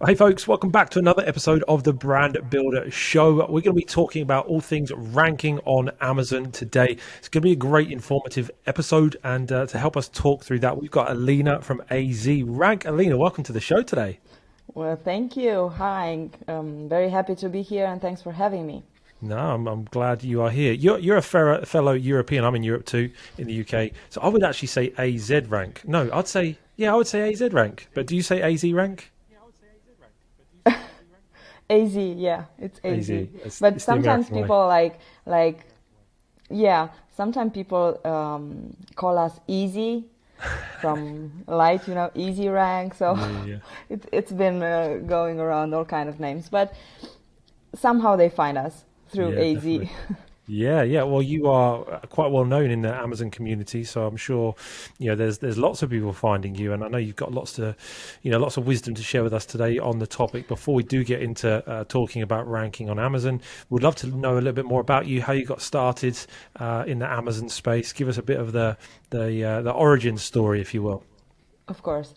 Hey folks, welcome back to another episode of the Brand Builder Show. We're going to be talking about all things ranking on Amazon today. It's going to be a great informative episode, and to help us talk through that, we've got Alina from AZ Rank. Alina, welcome to the show today. Well, thank you. Hi, I'm very happy to be here and thanks for having me. No, I'm glad you are here. You're a fellow European. I'm in Europe too, in the UK. So I would actually say AZ Rank. No, I would say AZ Rank. But do you say AZ Rank? AZ, yeah, it's AZ. AZ. It's, But it's the sometimes American way. people yeah, sometimes people call us easy from light, easy rank. So Yeah, yeah. it's been going around all kind of names, but somehow they find us through Yeah, definitely. AZ. Yeah, yeah. Well, you are quite well known in the Amazon community, so I'm sure there's lots of people finding you, and I know you've got lots of wisdom to share with us today on the topic. Before we do get into talking about ranking on Amazon, we'd love to know a little bit more about you, how you got started in the Amazon space. Give us a bit of the origin story, if you will. Of course.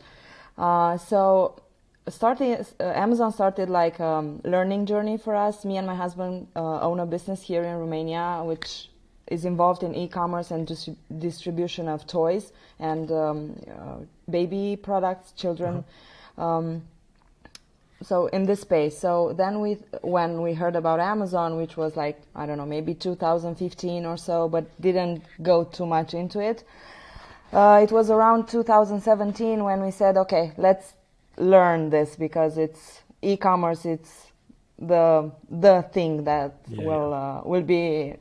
So starting Amazon started like learning journey for us. Me and my husband own a business here in Romania, which is involved in e-commerce and distribution of toys and baby products, Uh-huh. children. Um, so in this space. So then when we heard about Amazon, which was like, I don't know, maybe 2015 or so, but didn't go too much into it. It was around 2017 when we said, okay, let's learn this because it's e-commerce. It's the thing that Yeah, yeah. will be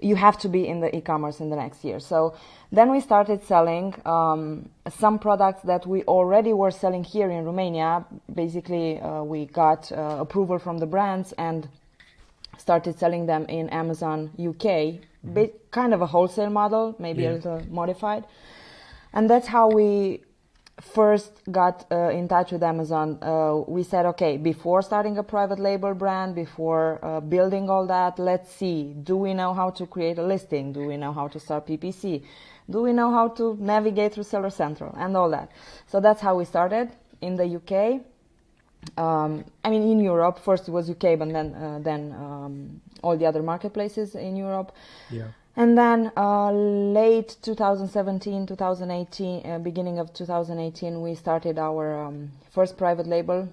you have to be in the e-commerce in the next year. So then we started selling some products that we already were selling here in Romania. Basically, we got approval from the brands and started selling them in Amazon UK, Hmm. kind of a wholesale model, maybe a Yeah. little modified. And that's how we first got in touch with Amazon. We said, okay, before starting a private label brand, before building all that, let's see, do we know how to create a listing? Do we know how to start PPC? Do we know how to navigate through Seller Central and all that? So that's how we started in the UK. In Europe, first it was UK, but then all the other marketplaces in Europe. Yeah. And then late 2017, 2018, beginning of 2018, we started our first private label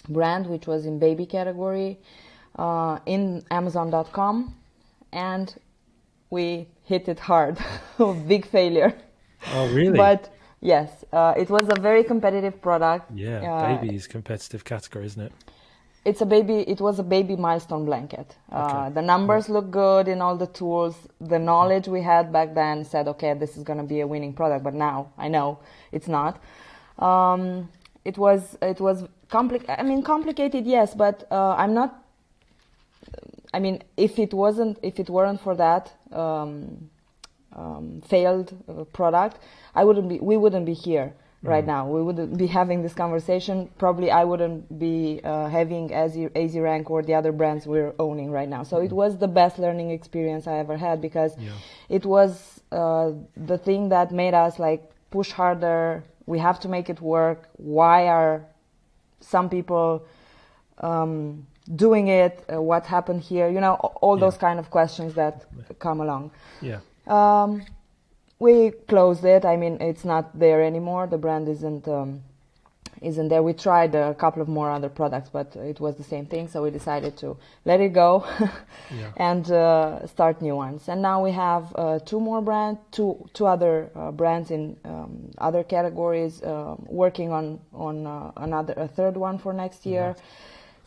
brand, which was in baby category in Amazon.com. And we hit it hard. Big failure. Oh, really? But yes, it was a very competitive product. Yeah. Baby is competitive category, isn't it? It was a baby milestone blanket. Okay. The Yeah. numbers look good in all the tools. The knowledge we had back then said, okay, this is going to be a winning product, but now I know it's not. It was complicated, yes, but I'm not. If it weren't for that failed product, we wouldn't be here right Mm. now. We wouldn't be having this conversation. Probably I wouldn't be having AZ Rank or the other brands we're owning right now. So it Mm. was the best learning experience I ever had because Yeah. it was the thing that made us like push harder. We have to make it work. Why are some people doing it? What happened here? All Yeah. those kind of questions that Definitely. come along. Yeah. Um, we closed it. It's not there anymore. The brand isn't there. We tried a couple of more other products, but it was the same thing. So we decided to let it go Yeah. and start new ones. And now we have two other brands in other categories. Working on a third one for next year. Nice.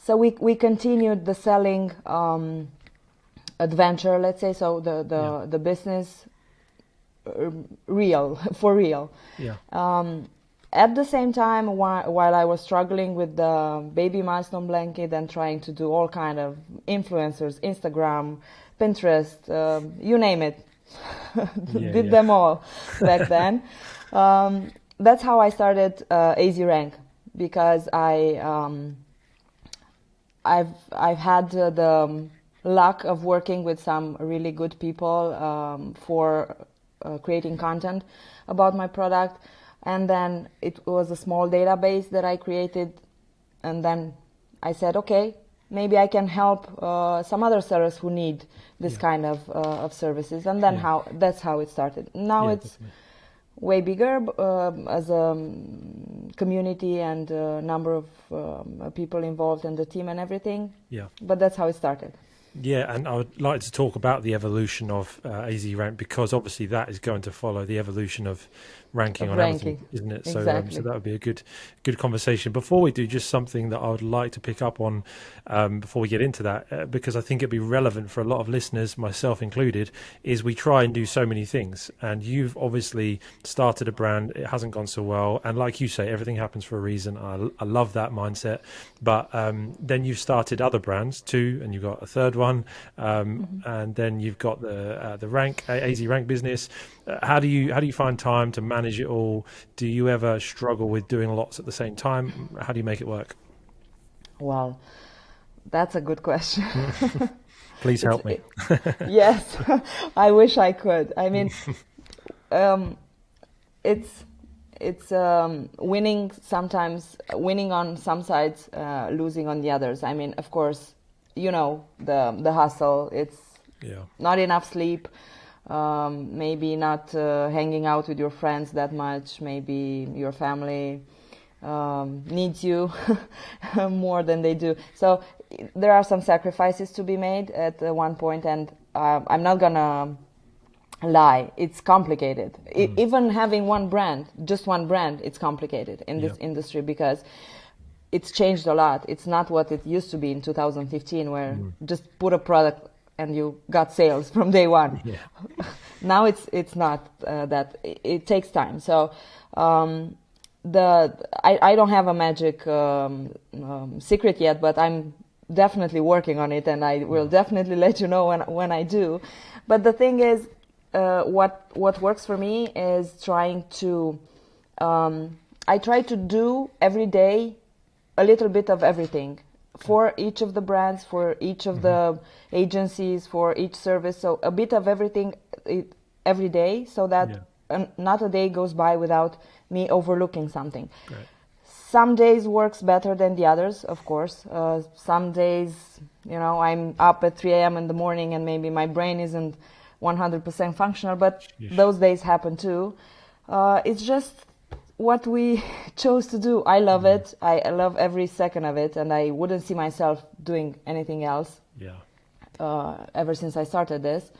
So we continued the selling adventure, let's say. So Yeah. the business real for real. Yeah. At the same time, while I was struggling with the baby milestone blanket and trying to do all kind of influencers, Instagram, Pinterest, you name it, Yeah. did Yeah. them all back then. That's how I started AZ Rank because I've had the luck of working with some really good people for creating content about my product. And then it was a small database that I created, and then I said, okay, maybe I can help some other sellers who need this kind of services. And then that's how it started. Now it's definitely. way bigger as a community and number of people involved in the team and everything. Yeah. But that's how it started. Yeah, and I would like to talk about the evolution of AZ Rank, because obviously that is going to follow the evolution of ranking on Amazon, isn't it? Exactly. So that would be a good conversation. Before we do, just something that I would like to pick up on before we get into that, because I think it'd be relevant for a lot of listeners, myself included, is we try and do so many things. And you've obviously started a brand, it hasn't gone so well. And like you say, everything happens for a reason. I love that mindset. But then you've started other brands too, and you've got a third one, and then you've got the rank AZ Rank business. How do you find time to manage it all? Do you ever struggle with doing lots at the same time? How do you make it work? Well, that's a good question. Please help me. Yes, I wish I could. I mean, it's winning sometimes, winning on some sides, losing on the others. I mean, of course, you know, the hustle. It's not enough sleep. Maybe not hanging out with your friends that much. Maybe your family needs you more than they do. So there are some sacrifices to be made at one point, and I'm not gonna lie, it's complicated. Even having one brand, just one brand, it's complicated in this industry, because it's changed a lot. It's not what it used to be in 2015, where just put a product and you got sales from day one. Now it's not that. It takes time. So I don't have a magic secret yet, but I'm definitely working on it, and I will definitely let you know when I do. But the thing is, what works for me is trying to I try to do every day a little bit of everything for each of the brands, for each of the agencies, for each service. So a bit of everything every day, so that not a day goes by without me overlooking something. Right. Some days works better than the others, of course. Some days, you know, I'm up at 3 a.m. in the morning and maybe my brain isn't 100% functional, but those days happen too. It's just what we chose to do. I love it. I love every second of it, and I wouldn't see myself doing anything else. Ever since I started this,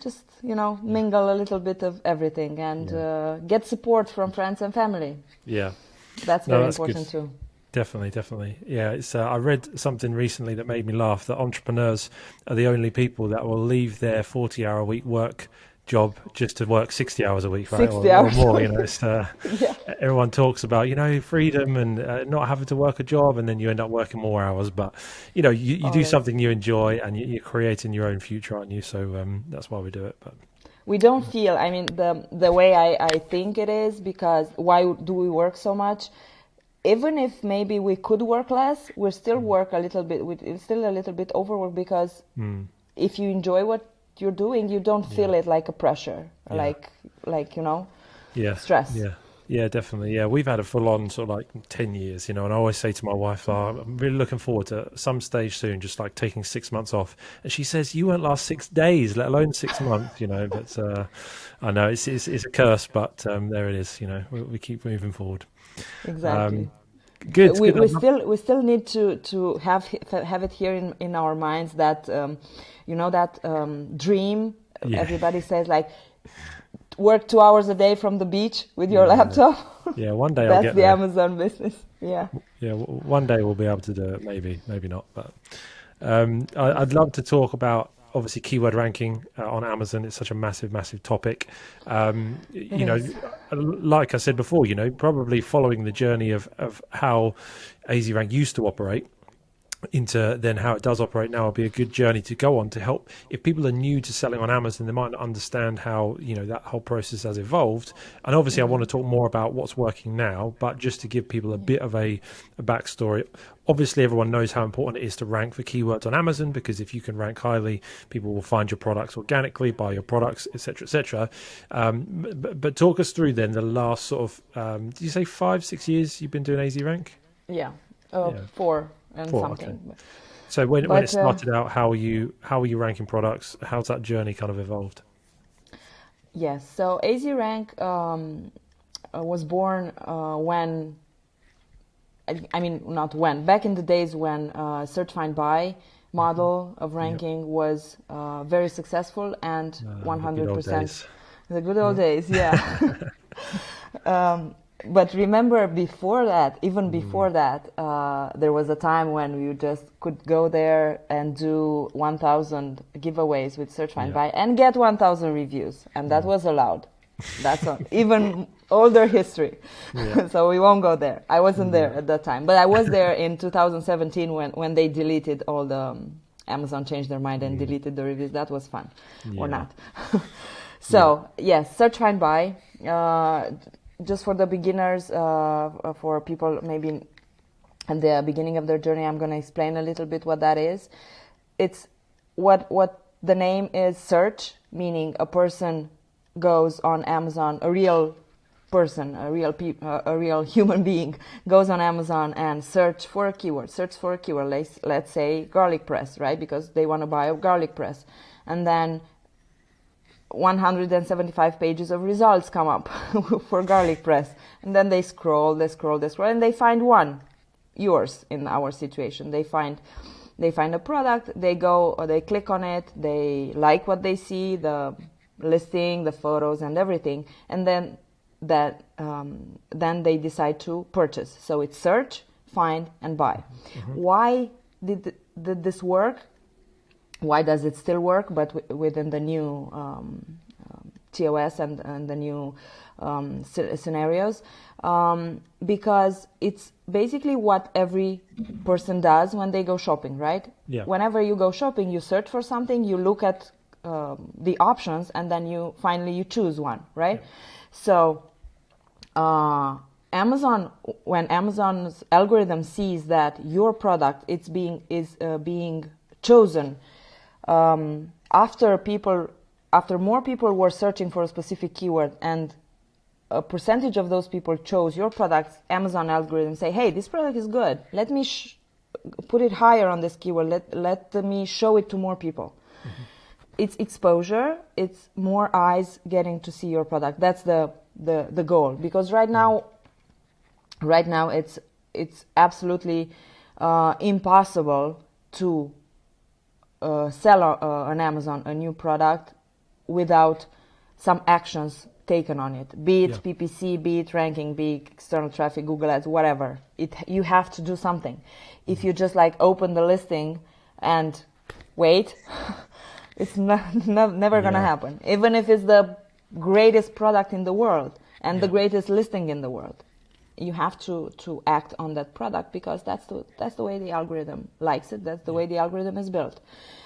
just, you know, mingle a little bit of everything and get support from friends and family. That's very important good. Too. Definitely. Yeah, it's. I read something recently that made me laugh, that entrepreneurs are the only people that will leave their 40-hour-a-week work job just to work 60 hours a week, right? 60 hours. Or more, you know. It's, everyone talks about, you know, freedom and not having to work a job, and then you end up working more hours. But, you know, you do something you enjoy, and you're creating your own future, aren't you? So that's why we do it. But we don't feel, I mean, the way I think it is, because why do we work so much? Even if maybe we could work less, we still work a little bit. It's still a little bit overwork, because if you enjoy what you're doing, you don't feel it like a pressure, like you know, stress. Yeah, definitely. Yeah, we've had a full-on sort of like 10 years, you know, and I always say to my wife, I'm really looking forward to some stage soon, just like taking 6 months off. And she says, you won't last 6 days, let alone 6 months, you know. But I know it's a curse, but there it is, you know, we keep moving forward. Exactly. Good. We still need to have it here in our minds that you know, that dream. Everybody says, like, work 2 hours a day from the beach with your laptop. Yeah, one day I'll get the there. Amazon business. Yeah, one day we'll be able to do it. Maybe not. But I'd love to talk about, obviously, keyword ranking on Amazon. It's such a massive topic. You know, like I said before, you know, probably following the journey of how AZ Rank used to operate. into then how it does operate now will be a good journey to go on to help if people are new to selling on Amazon. They might not understand how that whole process has evolved, and obviously I want to talk more about what's working now, but just to give people a bit of a backstory. Obviously everyone knows how important it is to rank for keywords on Amazon, because if you can rank highly, people will find your products organically, buy your products, etc., etc. But talk us through then the last sort of did you say 5-6 years you've been doing AZ Rank? Yeah, Yeah. 4 and 4, something. okay. So when But it started out, how were you ranking products? How's that journey kind of evolved? yes, so AZ Rank was born when, I mean, not when, back in the days when search, find, buy model of ranking was very successful and The good old 100%. days. The good old days, yeah. But remember, before that, even before that, there was a time when you just could go there and do 1,000 giveaways with search, find, buy and get 1,000 reviews, and that was allowed. That's even older history. Yeah. So we won't go there. I wasn't there at that time, but I was there in 2017 when they deleted all the Amazon changed their mind and deleted the reviews. That was fun, or not. So yes, search, find, buy. Just for the beginners, for people maybe at the beginning of their journey, I'm going to explain a little bit what that is. It's what the name is: search, meaning a person goes on Amazon, a real person, a real human being goes on Amazon and search for a keyword. Let's say garlic press, right? Because they want to buy a garlic press, and then 175 pages of results come up for garlic press, and then they scroll, and they find one, yours in our situation. They find a product, they go or they click on it, they like what they see, the listing, the photos, and everything, and then they decide to purchase. So it's search, find, and buy. Why did this work? Why does it still work, but within the new TOS and the new scenarios? Because it's basically what every person does when they go shopping, right? Yeah. Whenever you go shopping, you search for something, you look at the options, and then you finally choose one, right? Yeah. So Amazon, when Amazon's algorithm sees that your product is being chosen, after more people were searching for a specific keyword and a percentage of those people chose your product, Amazon algorithm say, hey, this product is good. Let me put it higher on this keyword. Let me show it to more people. It's exposure. It's more eyes getting to see your product. That's the goal. Because right now it's absolutely impossible to sell on Amazon a new product without some actions taken on it, be it PPC, be it ranking, be it external traffic, Google Ads, whatever. You have to do something. If you just open the listing and wait, it's never going to happen. Even if it's the greatest product in the world and the greatest listing in the world, you have to act on that product, because that's the way the algorithm likes it. That's the way the algorithm is built.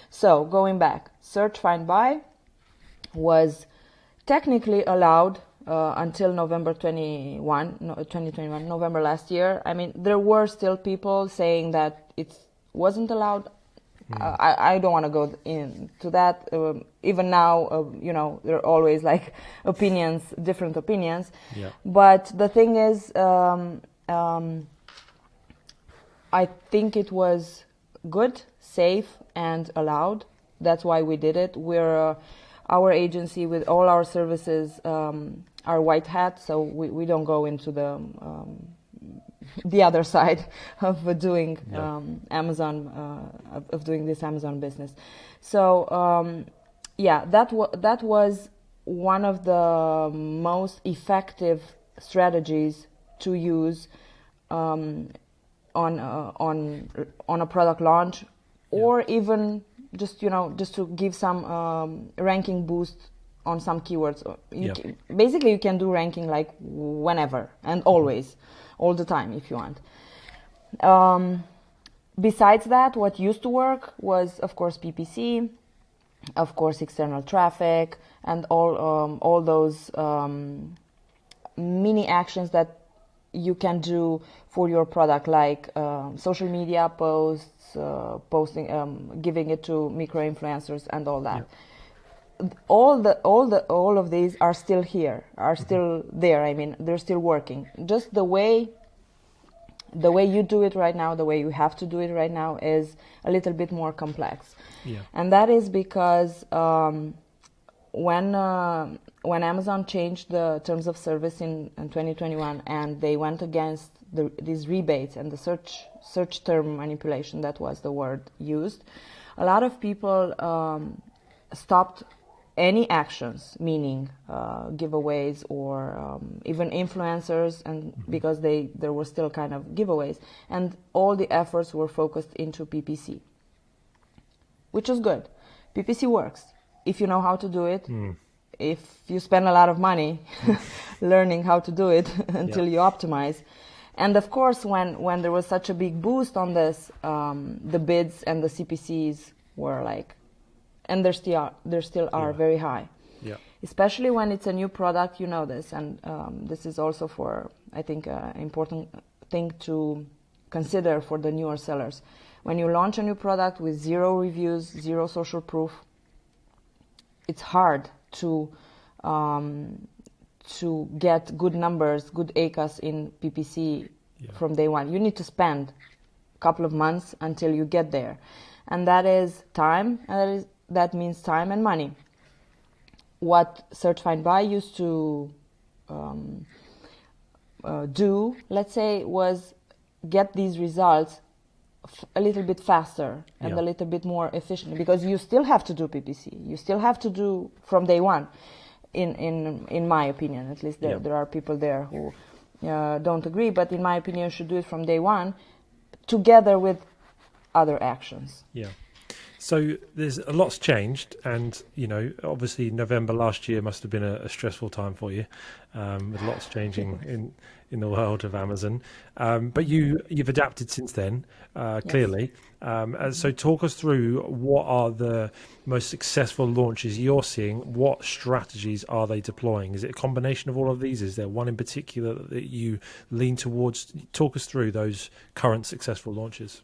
So going back, search, find, buy was technically allowed until November 2021, November last year. I mean, there were still people saying that it wasn't allowed. I don't want to go into that. Even now, there are always different opinions. Yeah. But the thing is, I think it was good, safe, and allowed. That's why we did it. We're our agency with all our services are white hat, so we don't go into the other side of doing Amazon, of doing this Amazon business. So that was one of the most effective strategies to use on a product launch, or even just to give some ranking boost on some keywords. Basically, you can do ranking whenever and always, all the time if you want. Besides that, what used to work was, of course, PPC, of course, external traffic, and all those mini actions that you can do for your product, like social media posts, posting, giving it to micro influencers, and all that. Yeah. All of these are still here, are still there. I mean, they're still working. Just the way you do it right now, the way you have to do it right now, is a little bit more complex. Yeah. And that is because when Amazon changed the terms of service in 2021, and they went against these rebates and the search term manipulation, that was the word used, a lot of people stopped any actions, meaning giveaways or even influencers, and because there were still kind of giveaways, and all the efforts were focused into PPC, which is good. PPC works if you know how to do it. If you spend a lot of money learning how to do it until you optimize. And of course, when there was such a big boost on this, the bids and the CPCs were like, and there still are very high. Yeah. Especially when it's a new product, you know this, and this is also for, I think, an important thing to consider for the newer sellers. When you launch a new product with 0 reviews, 0 social proof, it's hard to get good numbers, good ACAS in PPC from day one. You need to spend a couple of months until you get there, and that is time, and that means time and money. What Search Find Buy used to do, let's say, was get these results a little bit faster and a little bit more efficiently, because you still have to do PPC. You still have to do from day one, in my opinion. At least there are people there who don't agree, but in my opinion, you should do it from day one together with other actions. Yeah. So there's a lot's changed, and obviously November last year must have been a stressful time for you, with lots changing in the world of Amazon. But you've adapted since then, clearly. So talk us through, what are the most successful launches you're seeing? What strategies are they deploying? Is it a combination of all of these? Is there one in particular that you lean towards? Talk us through those current successful launches.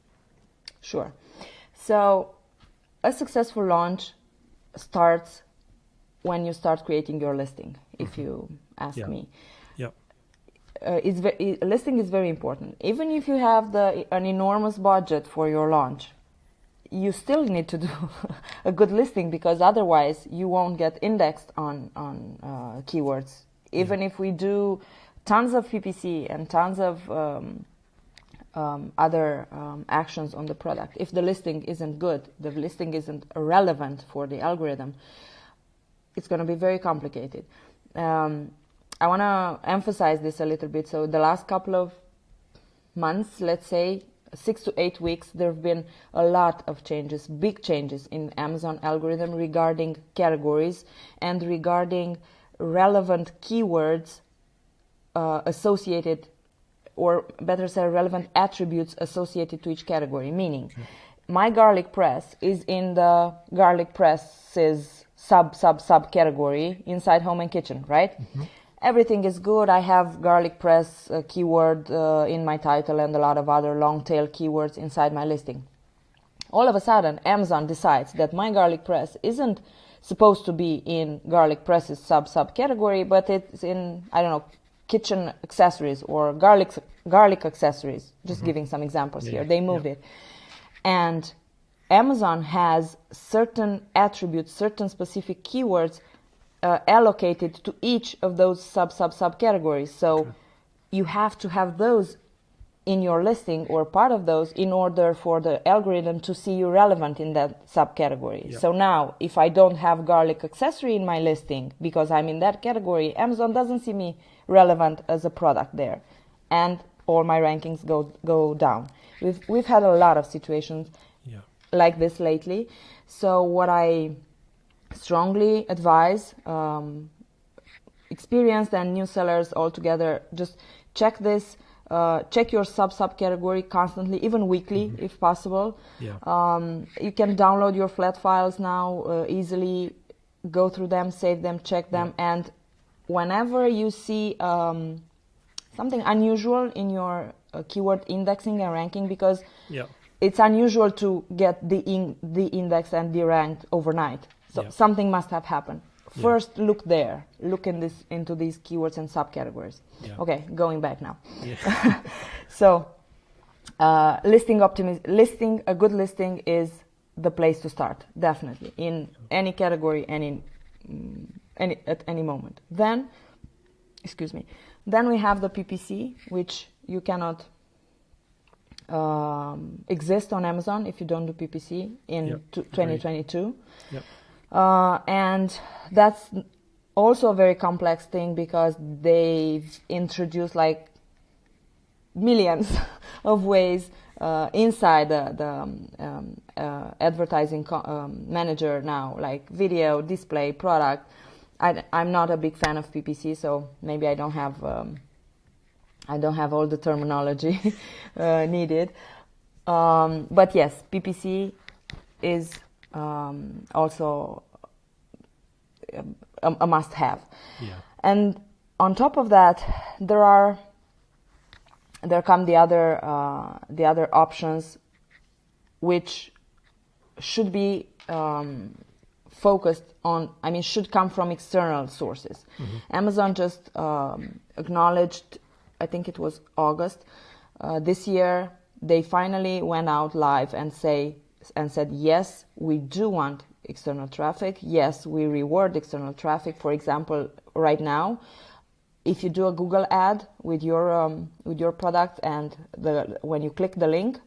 Sure. So a successful launch starts when you start creating your listing, if you ask me. Yeah. Listing is very important. Even if you have an enormous budget for your launch, you still need to do a good listing, because otherwise you won't get indexed on keywords. Even if we do tons of PPC and tons of other actions on the product, if the listing isn't good, the listing isn't relevant for the algorithm, it's going to be very complicated. I want to emphasize this a little bit. So the last couple of months, let's say 6 to 8 weeks, there have been a lot of changes, big changes in Amazon algorithm regarding categories and regarding relevant keywords associated, or better said, relevant attributes associated to each category. Meaning, my garlic press is in the garlic presses sub category inside home and kitchen, right? Mm-hmm. Everything is good. I have garlic press keyword in my title and a lot of other long tail keywords inside my listing. All of a sudden, Amazon decides that my garlic press isn't supposed to be in garlic presses sub category, but it's in, I don't know, kitchen accessories or garlic accessories. Just giving some examples here. They moved it. And Amazon has certain attributes, certain specific keywords allocated to each of those sub categories. So you have to have those in your listing, or part of those, in order for the algorithm to see you relevant in that subcategory. Yep. So now, if I don't have garlic accessory in my listing because I'm in that category, Amazon doesn't see me relevant as a product there, and all my rankings go down. We've had a lot of situations like this lately. So what I strongly advise experienced and new sellers all together, just check this Check your subcategory constantly, even weekly if possible. Yeah. You can download your flat files now easily, go through them, save them, check them, and whenever you see something unusual in your keyword indexing and ranking, because it's unusual to get the index and the ranked overnight. So something must have happened. First, look there. Look into these keywords and subcategories. Yeah. Okay, going back now. Yeah. So, listing a good listing is the place to start, definitely, in any category and at any moment. Then, then we have the PPC, which you cannot exist on Amazon if you don't do PPC in 2022. Yep. And that's also a very complex thing because they've introduced like millions of ways inside the advertising manager now, like video, display, product. I'm not a big fan of PPC, so maybe I don't have all the terminology needed. But yes, PPC is also a must-have. Yeah. And on top of that, there come the other options, which should be focused on. I mean, should come from external sources. Amazon just acknowledged, I think it was August this year, they finally went out live and said, yes, we do want external traffic. Yes, we reward external traffic. For example, right now, if you do a Google ad with your product and when you click the link,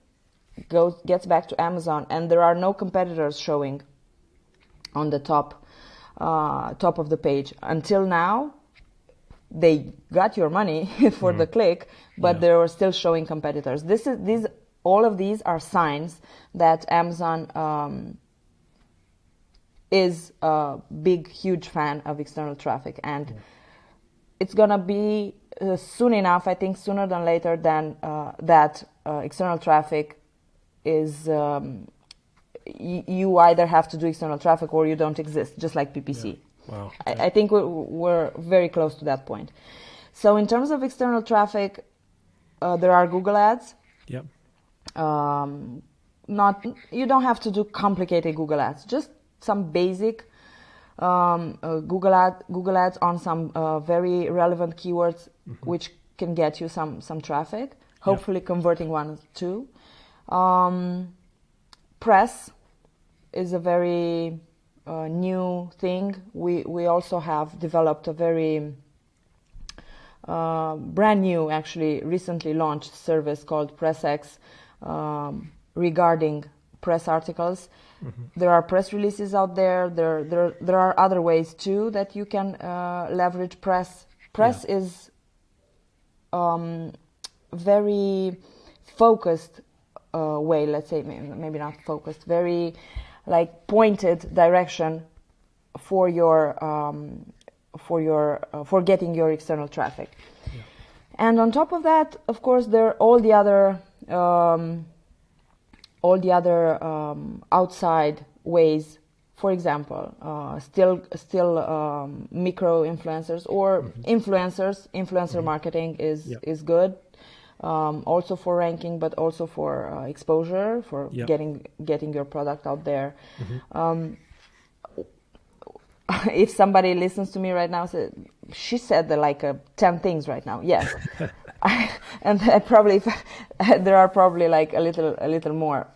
gets back to Amazon, and there are no competitors showing on the top of the page. Until now, they got your money for the click, but they were still showing competitors. All of these are signs that Amazon is a big, huge fan of external traffic, and it's gonna be soon enough. I think sooner than later. That external traffic is. You either have to do external traffic or you don't exist, just like PPC. Yeah. Wow. Okay. I think we're very close to that point. So in terms of external traffic, there are Google ads. Yep. You don't have to do complicated Google ads. Just some basic Google ads on some very relevant keywords, which can get you some traffic. Hopefully, converting one or two. Press is a very new thing. We also have developed a very brand new, actually recently launched service called PressX regarding press articles. There are press releases out there. There are other ways too that you can leverage press. Press is very focused way, let's say, maybe not focused, very like pointed direction for getting your external traffic. Yeah. And on top of that, of course, there are all the other outside ways. For example, still micro influencers or influencer marketing is good. Also for ranking, but also for exposure, for getting your product out there. If somebody listens to me right now, she said like 10 things right now. Yes, and there are probably like a little more.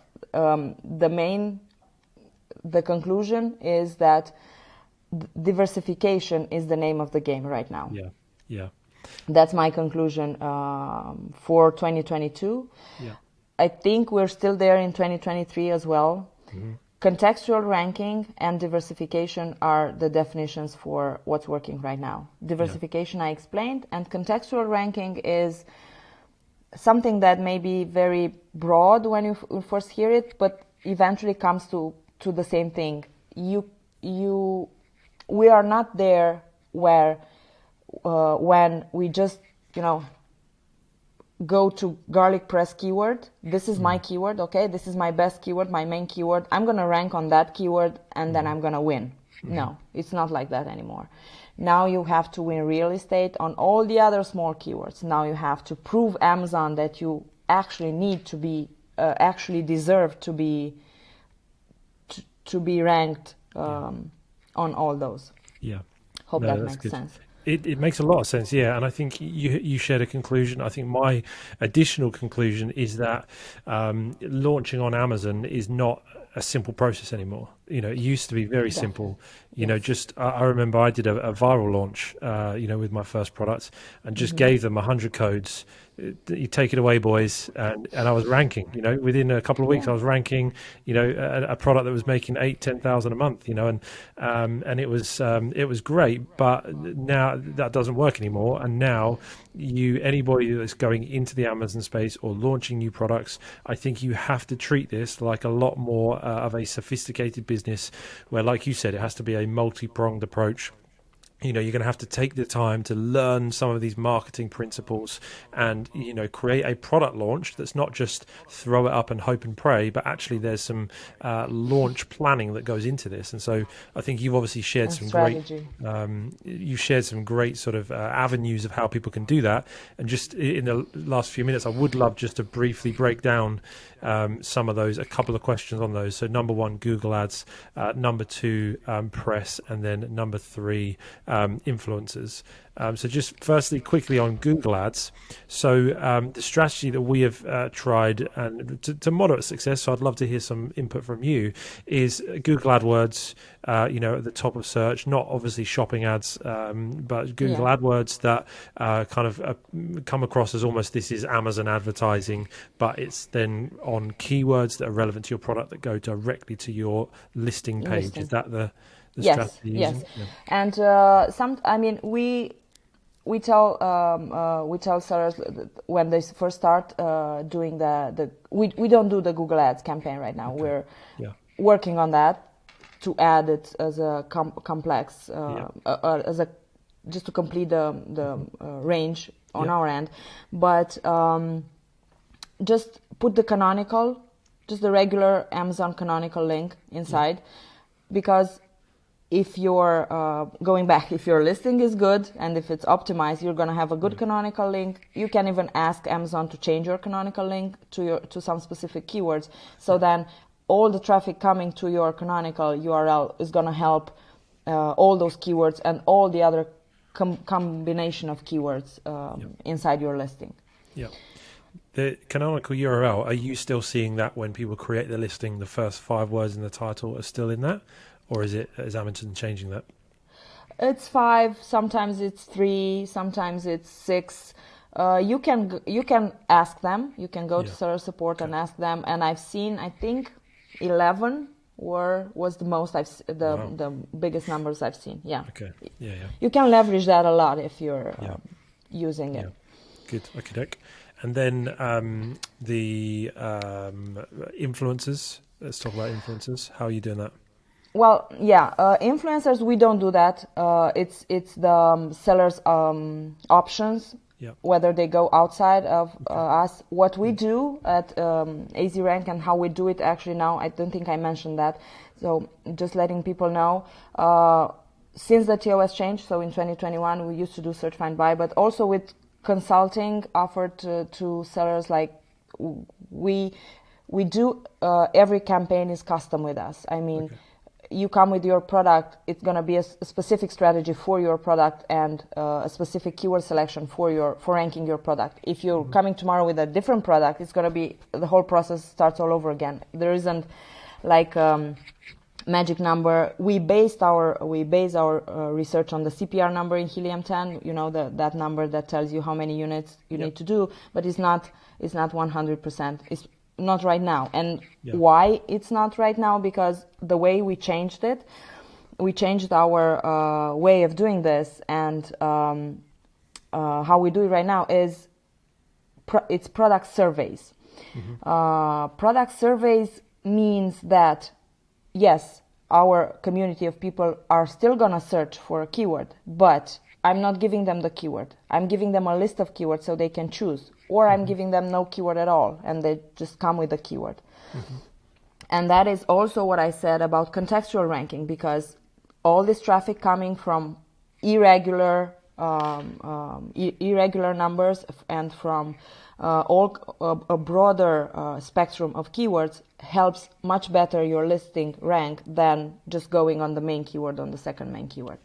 The conclusion is that diversification is the name of the game right now. Yeah. That's my conclusion for 2022. Yeah. I think we're still there in 2023 as well. Contextual ranking and diversification are the definitions for what's working right now. Diversification I explained, and contextual ranking is something that may be very broad when you first hear it, but eventually comes to the same thing. We are not there where when we just go to garlic press keyword. This is my keyword, okay? This is my best keyword, my main keyword. I'm going to rank on that keyword and then I'm going to win. No, it's not like that anymore. Now you have to win real estate on all the other small keywords. Now you have to prove Amazon that you actually need to be, actually deserve to be ranked on all those. Yeah. Hope No, that that's makes good. sense. It makes a lot of sense, yeah. And I think you shared a conclusion. I think my additional conclusion is that launching on Amazon is not a simple process anymore. You know, it used to be very simple. You know, just I remember I did a viral launch, you know, with my first product, and just gave them 100 codes. You take it away, boys, and I was ranking. You know, within a couple of weeks, I was ranking. You know, a product that was making 8,000-10,000 a month. You know, and it was great. But now that doesn't work anymore. And now anybody that's going into the Amazon space or launching new products, I think you have to treat this like a lot more of a sophisticated business, where, like you said, it has to be a multi-pronged approach. You know, you're going to have to take the time to learn some of these marketing principles and, you know, create a product launch that's not just throw it up and hope and pray, but actually there's some launch planning that goes into this. And so I think you've obviously shared some strategy. great sort of avenues of how people can do that. And just in the last few minutes, I would love just to briefly break down some of those, a couple of questions on those. So number one, Google Ads, number two, press, and then number three, influencers. So just firstly, quickly on Google Ads. So the strategy that we have tried and to moderate success, so I'd love to hear some input from you, is Google AdWords, you know, at the top of search, not obviously shopping ads, but Google AdWords that kind of come across as almost this is Amazon advertising, but it's then on keywords that are relevant to your product that go directly to your listing page. Is that the strategy? Yes. Yeah. And I mean, we tell sellers when they first start doing we don't do the Google Ads campaign right now. We're working on that to add it as a complex just to complete the range on our end. But just put the canonical, just the regular Amazon canonical link inside, because if you're going back, if your listing is good and if it's optimized, you're going to have a good canonical link. You can even ask Amazon to change your canonical link to some specific keywords. So then all the traffic coming to your canonical URL is going to help all those keywords and all the other combination of keywords inside your listing. Yeah. The canonical URL, are you still seeing that when people create the listing, the first 5 words in the title are still in that? Or is Amazon changing that? It's 5, sometimes it's 3, sometimes it's 6. You can ask them. You can go to seller support and ask them. And I've seen, I think, 11 was the most the biggest numbers I've seen. Yeah. Okay. Yeah. You can leverage that a lot if you're using it. Good. Okay. And then the influencers. Let's talk about influencers. How are you doing that? Well, influencers, we don't do that. It's the sellers' options, whether they go outside of us. What we do at AZRank and how we do it actually now, I don't think I mentioned that. So just letting people know, since the TOS changed, so in 2021, we used to do search, find, buy, but also with consulting offered to sellers, like we do, every campaign is custom with us. I mean, you come with your product, it's going to be a specific strategy for your product and a specific keyword selection for ranking your product. If you're coming tomorrow with a different product, it's going to be, the whole process starts all over again. There isn't like magic number. We base our research on the CPR number in Helium 10, you know, that number that tells you how many units you need to do, but it's not 100%. It's not right now. And why it's not right now? Because the way we changed it, we changed our way of doing this, and how we do it right now is it's product surveys. Product surveys means that yes, our community of people are still gonna search for a keyword, but I'm not giving them the keyword. I'm giving them a list of keywords so they can choose or I'm giving them no keyword at all, and they just come with the keyword. And that is also what I said about contextual ranking, because all this traffic coming from irregular numbers and from a broader spectrum of keywords helps much better your listing rank than just going on the main keyword, on the second main keyword.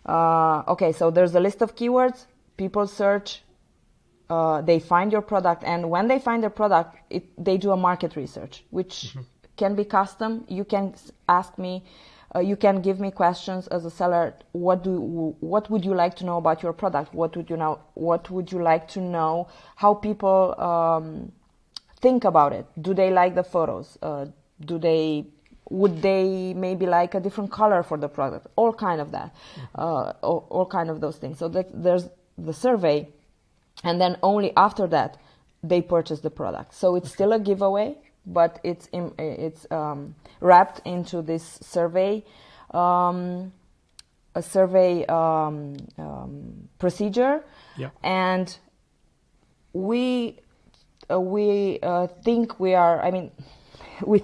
Okay, so there's a list of keywords. People search, they find your product, and when they find their product, they do a market research, which can be custom. You can ask me, you can give me questions as a seller. What would you like to know about your product? What would you like to know how people think about it? Do they like the photos? Would they maybe like a different color for the product? All kind of that, all kind of those things. So there's the survey, and then only after that they purchase the product. So it's still a giveaway, but it's wrapped into this survey, procedure, and we think we are. I mean, we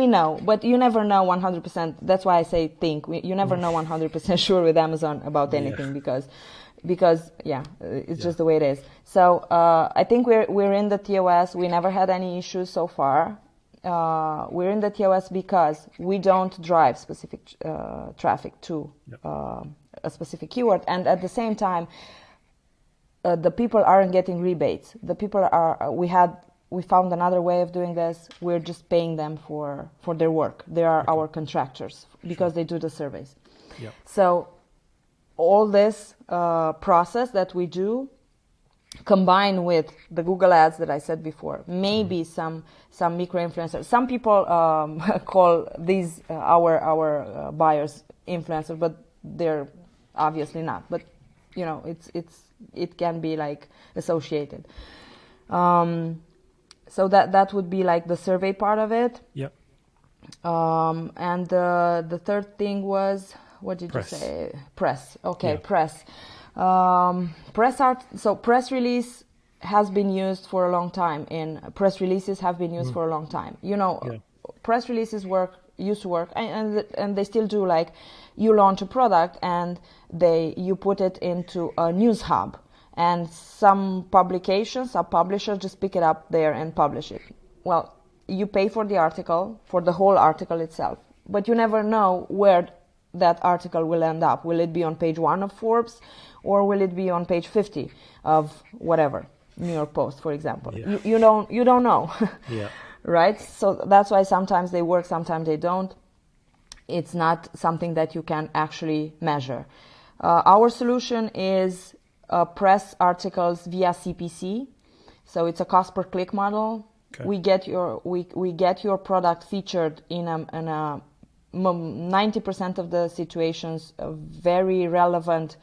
know, but you never know 100%. That's why I say think. You never know 100% sure with Amazon about anything, because it's just the way it is. So I think we're in the TOS. We never had any issues so far. We're in the TOS because we don't drive specific traffic to a specific keyword, and at the same time, the people aren't getting rebates. The people are. We found another way of doing this. We're just paying them for their work. They are our contractors because they do the surveys. So all this process that we do, combined with the Google ads that I said before, maybe some micro-influencers. Some people call these our buyers influencers, but they're obviously not. But you know, it can be like associated. So that would be like the survey part of it. And the third thing was, what did you say? Press. Okay, press. Press release has been used for a long time. Press releases have been used for a long time. You know, press releases used to work, and they still do. Like, you launch a product and you put it into a news hub, and some publishers just pick it up there and publish it. Well, you pay for the article, for the whole article itself, but you never know where that article will end up. Will it be on page 1 of Forbes, or will it be on page 50 of whatever, New York Post, for example? You don't know. Right? So that's why sometimes they work, sometimes they don't. It's not something that you can actually measure. Our solution is press articles via CPC. So it's a cost per click model. We get your product featured in a 90% of the situations, a very relevant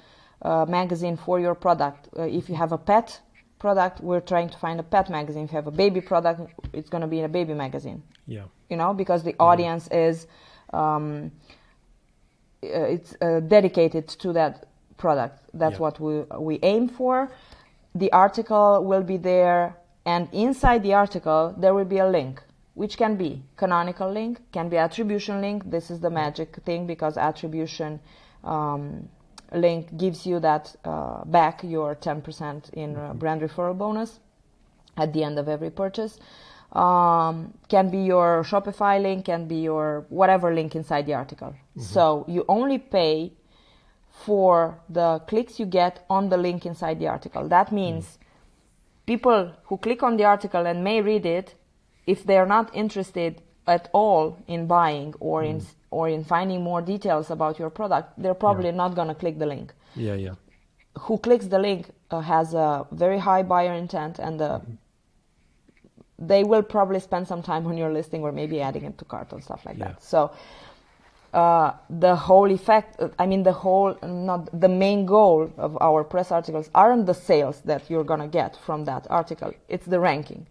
magazine for your product. If you have a pet product, we're trying to find a pet magazine. If you have a baby product, it's going to be in a baby magazine. You know, because the audience is it's dedicated to that product. That's what we aim for. The article will be there, and inside the article there will be a link, which can be canonical link, can be attribution link. This is the magic thing, because attribution link gives you that back your 10% in brand referral bonus at the end of every purchase. Can be your Shopify link, can be your whatever link inside the article. So you only pay for the clicks you get on the link inside the article. That means people who click on the article and may read it, if they are not interested at all in buying or in finding more details about your product, they're probably not going to click the link. Who clicks the link has a very high buyer intent, and they will probably spend some time on your listing, or maybe adding it to cart and stuff like that. So the whole effect, the main goal of our press articles aren't the sales that you're going to get from that article. It's the ranking.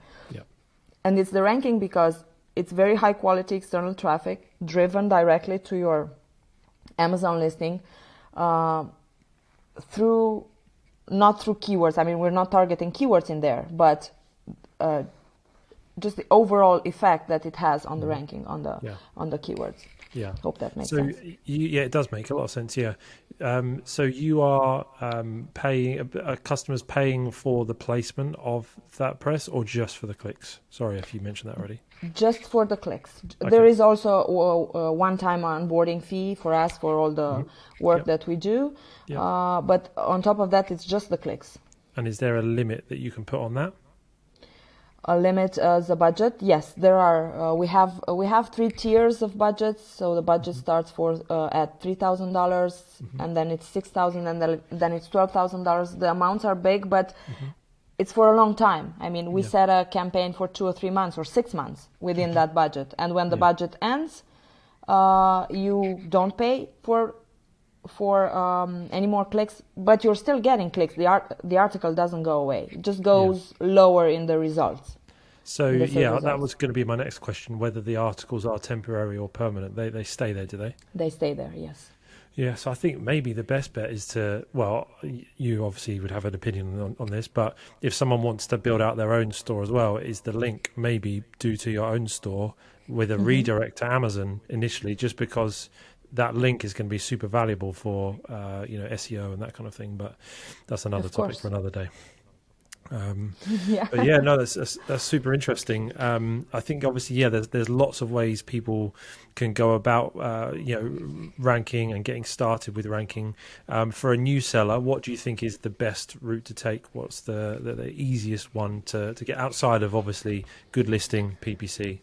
And it's the ranking because it's very high quality external traffic driven directly to your Amazon listing through not through keywords. I mean, we're not targeting keywords in there, but just the overall effect that it has on the ranking on the keywords. Yeah. Hope that makes So sense. yeah, it does make a lot of sense. Yeah. So you are paying customers paying for the placement of that press, or just for the clicks? Sorry if you mentioned that already. Just for the clicks. Okay. There is also a one-time onboarding fee for us for all the work that we do. Yep. But on top of that, it's just the clicks. And is there a limit that you can put on that? A limit as a budget? Yes, there are. We have 3 tiers of budgets. So the budget starts at $3,000, and then it's $6,000, and then it's $12,000. The amounts are big, but it's for a long time. I mean, we set a campaign for 2 or 3 months or 6 months within that budget, and when the budget ends, you don't pay for any more clicks, but you're still getting clicks. The article doesn't go away; it just goes lower in the results. So that was going to be my next question: whether the articles are temporary or permanent. They stay there, do they? They stay there, yes. Yeah, so I think maybe the best bet is to, well, you obviously would have an opinion on this, but if someone wants to build out their own store as well, is the link maybe due to your own store with a redirect to Amazon initially, just because that link is going to be super valuable for SEO and that kind of thing. But that's another topic for another day. But yeah, no, that's super interesting. I think obviously, there's lots of ways people can go about ranking and getting started with ranking. For a new seller, what do you think is the best route to take? What's the easiest one to get outside of obviously good listing PPC?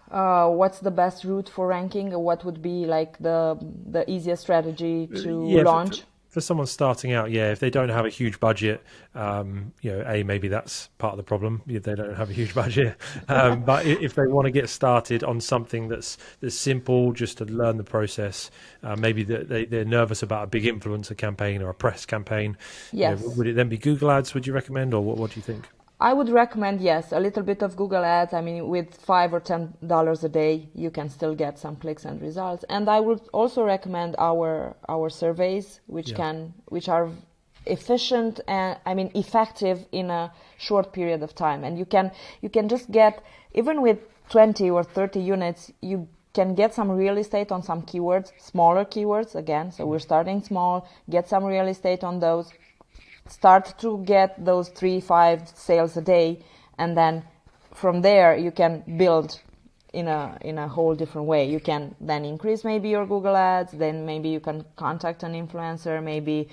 What's the best route for ranking? What would be like the easiest strategy to launch? For someone starting out, if they don't have a huge budget, maybe that's part of the problem. If they don't have a huge budget, but if they want to get started on something that's simple, just to learn the process, maybe they're nervous about a big influencer campaign or a press campaign. Yes. Would it then be Google Ads? Would you recommend, or what do you think? I would recommend, yes, a little bit of Google Ads. I mean, with $5 or $10 a day, you can still get some clicks and results. And I would also recommend our surveys, which are efficient and effective in a short period of time. And you can just get, even with 20 or 30 units, you can get some real estate on some keywords, smaller keywords again. So we're starting small, get some real estate on those. Start to get those 3-5 sales a day, and then from there you can build in a whole different way. You can then increase maybe your Google Ads, then maybe you can contact an influencer, maybe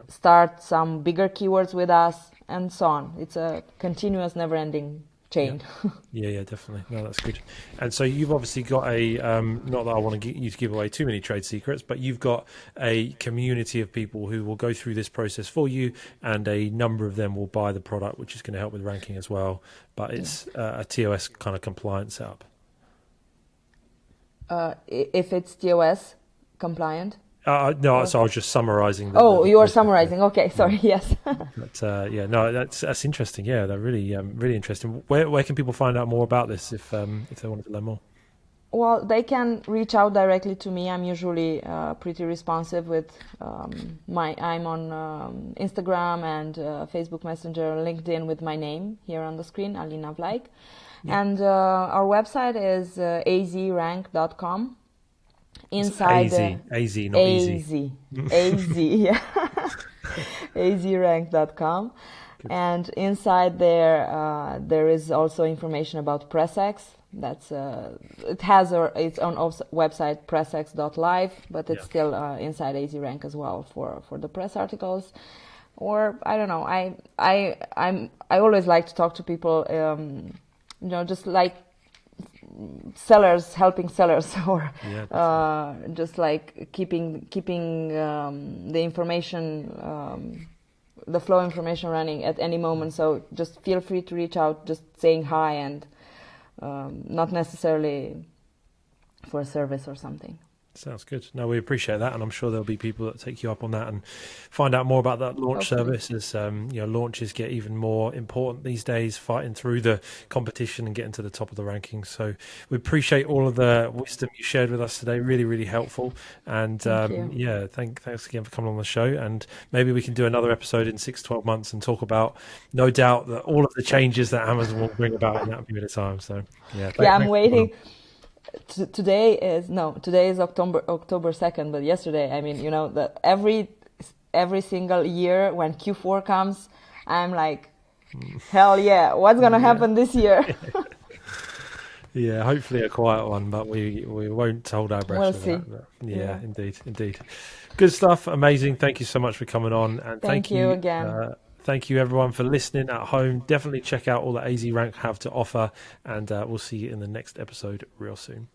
start some bigger keywords with us, and so on. It's a continuous, never-ending chain. Yeah, definitely. No, that's good. And so you've obviously got a, not that I want to get you to give away too many trade secrets, but you've got a community of people who will go through this process for you, and a number of them will buy the product, which is going to help with ranking as well. But it's a TOS kind of compliant setup. If it's TOS compliant? No, so I was just summarising. You are summarising. Okay, sorry. Yes. But that's interesting. Yeah, they're really really interesting. Where can people find out more about this if they wanted to learn more? Well, they can reach out directly to me. I'm usually pretty responsive with I'm on Instagram and Facebook Messenger, LinkedIn with my name here on the screen, Alina Vlaic. And our website is azrank.com. Inside AZ, not easy. Yeah. azrank.com. And inside there is also information about PressX. That's it has its own website, pressx.live, but it's still inside AZrank as well for the press articles. Or I don't know. I always like to talk to people. Just like sellers, helping sellers, or just like keeping the information, the flow information running at any moment. So just feel free to reach out, just saying hi, and not necessarily for a service or something. Sounds good. No, we appreciate that, and I'm sure there'll be people that take you up on that and find out more about that launch Hopefully. service. As launches get even more important these days, fighting through the competition and getting to the top of the rankings. So we appreciate all of the wisdom you shared with us today. Really, really helpful. And Thank you. thanks again for coming on the show. And maybe we can do another episode in 6-12 months and talk about, no doubt, that all of the changes that Amazon will bring about in that period of time. So Yeah, I'm thanks for coming waiting. Today is October 2nd, but yesterday, I mean, that every single year when Q4 comes, I'm like, hell yeah, what's gonna on. happen this year? Yeah, hopefully a quiet one, but we won't hold our breath We'll with see. that. But yeah, Yeah. indeed. Good stuff. Amazing. Thank you so much for coming on, and Thank you again. thank you everyone for listening at home. Definitely check out all that AZ Rank have to offer, and we'll see you in the next episode real soon.